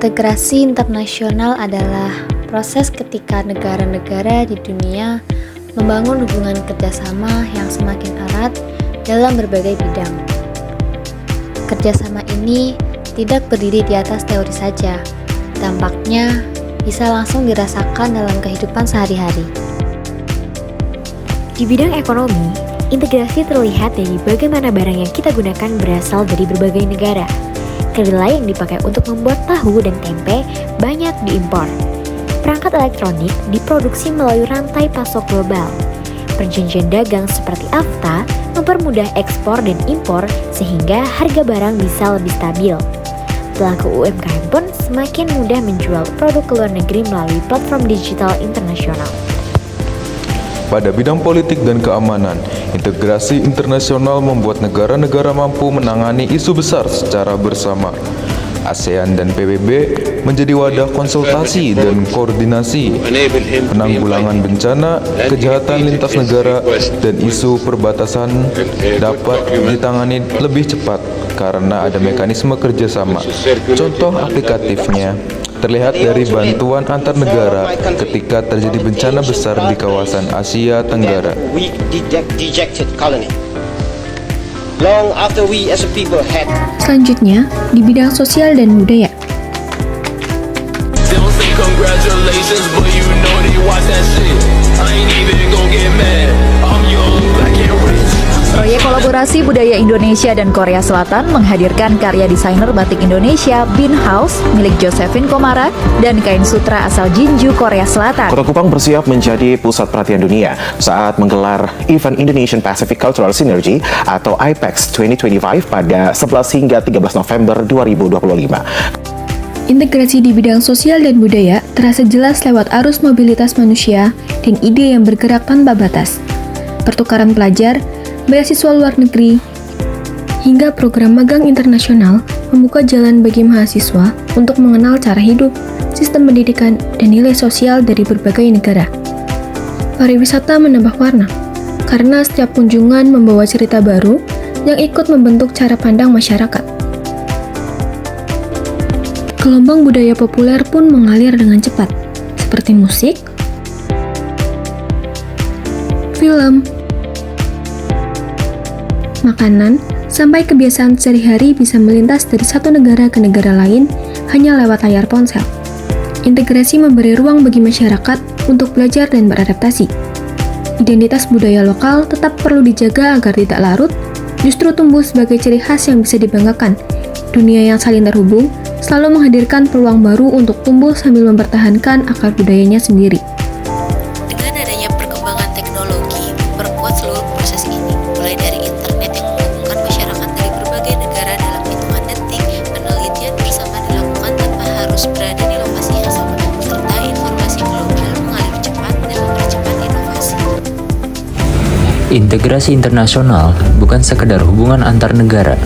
Integrasi internasional adalah proses ketika negara-negara di dunia membangun hubungan kerjasama yang semakin erat dalam berbagai bidang. Kerjasama ini tidak berdiri di atas teori saja, dampaknya bisa langsung dirasakan dalam kehidupan sehari-hari. Di bidang ekonomi, integrasi terlihat dari bagaimana barang yang kita gunakan berasal dari berbagai negara. Kedelai yang dipakai untuk membuat tahu dan tempe banyak diimpor. Perangkat elektronik diproduksi melalui rantai pasok global. Perjanjian dagang seperti AFTA mempermudah ekspor dan impor sehingga harga barang bisa lebih stabil. Pelaku UMKM pun semakin mudah menjual produk ke luar negeri melalui platform digital internasional. Pada bidang politik dan keamanan, integrasi internasional membuat negara-negara mampu menangani isu besar secara bersama. ASEAN dan PBB menjadi wadah konsultasi dan koordinasi, penanggulangan bencana, kejahatan lintas negara, dan isu perbatasan dapat ditangani lebih cepat karena ada mekanisme kerjasama. Contoh aplikatifnya terlihat dari bantuan antar negara ketika terjadi bencana besar di kawasan Asia Tenggara. Selanjutnya, di bidang sosial dan budaya. Proyek kolaborasi budaya Indonesia dan Korea Selatan menghadirkan karya desainer batik Indonesia Bin House milik Josephine Komara dan kain sutra asal Jinju, Korea Selatan. Kota Kupang bersiap menjadi pusat perhatian dunia saat menggelar event Indonesian Pacific Cultural Synergy atau IPEX 2025 pada 11 hingga 13 November 2025. Integrasi di bidang sosial dan budaya terasa jelas lewat arus mobilitas manusia dan ide yang bergerak tanpa batas. Pertukaran pelajar, beasiswa luar negeri, hingga program magang internasional membuka jalan bagi mahasiswa untuk mengenal cara hidup, sistem pendidikan, dan nilai sosial dari berbagai negara. Pariwisata menambah warna, karena setiap kunjungan membawa cerita baru yang ikut membentuk cara pandang masyarakat. Gelombang budaya populer pun mengalir dengan cepat, seperti musik, film, makanan, sampai kebiasaan sehari-hari bisa melintas dari satu negara ke negara lain hanya lewat layar ponsel. Integrasi memberi ruang bagi masyarakat untuk belajar dan beradaptasi. Identitas budaya lokal tetap perlu dijaga agar tidak larut, justru tumbuh sebagai ciri khas yang bisa dibanggakan. Dunia yang saling terhubung selalu menghadirkan peluang baru untuk tumbuh sambil mempertahankan akar budayanya sendiri. Dengan adanya perkembangan teknologi, memperkuat seluruh proses ini, mulai dari internet yang menghubungkan masyarakat dari berbagai negara dalam hitungan detik, penelitian bersama dilakukan tanpa harus berada di lokasi yang sama, serta informasi global mengalir cepat dan mempercepat inovasi. Integrasi internasional bukan sekedar hubungan antar negara.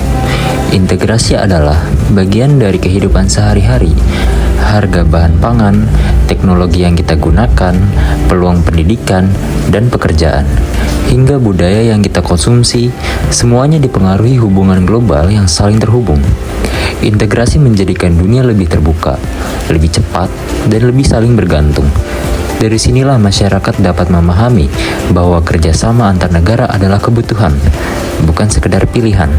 Integrasi adalah bagian dari kehidupan sehari-hari. Harga bahan pangan, teknologi yang kita gunakan, peluang pendidikan, dan pekerjaan, hingga budaya yang kita konsumsi, semuanya dipengaruhi hubungan global yang saling terhubung. Integrasi menjadikan dunia lebih terbuka, lebih cepat, dan lebih saling bergantung. Dari sinilah masyarakat dapat memahami bahwa kerjasama antar negara adalah kebutuhan, bukan sekedar pilihan.